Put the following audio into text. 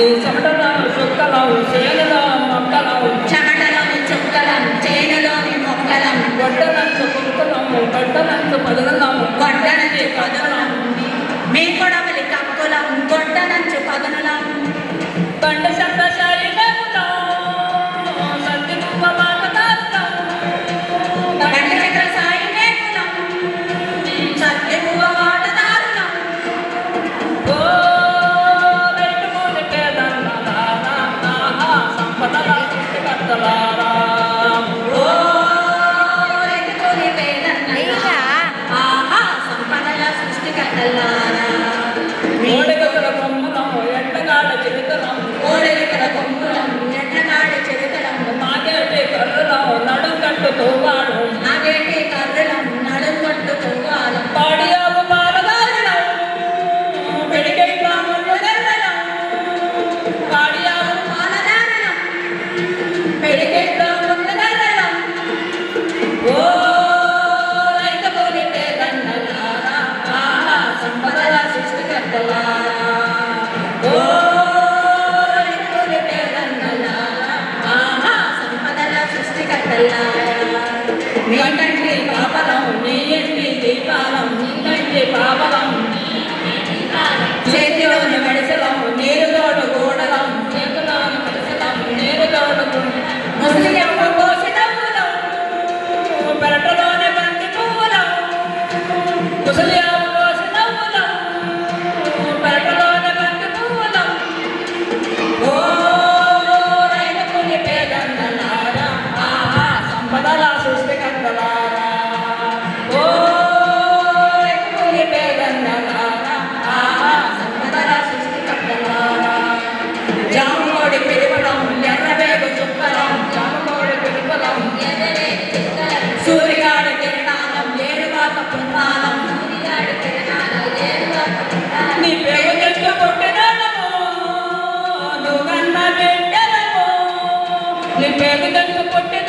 నీ చెమటలను చుక్కలం చేనులో మొక్కలం చెమటలోని చుక్కలం చేనులోని మొక్కలం గొడ్డలంచు కుక్కలం గొడ్డలంచు పదులం గొడ్డనంచు పదులం మేకొడవలి కక్కులం గొడ్డనంచు పదునులం బండ శబ్దశాయి మేపులం సత్తి పువ్వ మాటదారులం బండి చక్ర సాయి మేకులం సత్తి పువ్వ వాటదారులం ఓ రైతు కూలి పేదన్నలారా ఆహా సంపదల సృష్టికర్తలారా ఓ రైతుని పేదన్నలారా ఆహా సంపదల సృష్టికర్తలారా ఓడగతుల కొమ్మలం ఎండగాడ చిరుతలం ఓడెలికల కొమ్ములం ఎన్నగాడి చరితలం నాగేటి కర్రలం నడుం కట్టుతూ వాడు నాగేటి కర్రలం నడుంకొట్టు తొవ్వాలం పాడియావు పాలదారులం వెడికై గ్రామంలో నెరవలం పాడియావు పాలదారులం పెడిగే గ్రామంలో నగరం ఓ రైతు కూలి పేదన్నలారా ఆహా సంపదల సృష్టికర్తలారా ఓ రైతు కూలి పేదన్నలారా ఆహా సంపదల సృష్టికర్తలారా నీకంటి పాపలం నీ ఇంటి దీపాలం నీకంటి పాపలం చేతిలోని మెడిసలం నీరుతోడు గూడలం చేతిలోని మెడిసలం నీరుతోడు ముసలియమ్మ పోసిన పూలం పెరటలోని బంతి పూలం ముసలియమ్మ పోసిన పూలం పెరటలోని బంతి పూలం ఓ రైతు కూలి పేదన్నలారా ఆహా సంపదల సృష్టికర్తలారా ఓ రైతు కూలి పేదన్నలారా ఆహా సంపదల సృష్టికర్తలారా జాముకోడి పిలువడం ఎర్రవేగు చుక్కలం జాముకోడి పిలువడం సూర్యగాడి కిరణాలం ఏరువాక పున్నాలం నీ పేరు చెట్టు కొట్టినాడము నువ్వన్న బిడ్డలము నీ పేరు చెట్టు కొట్టి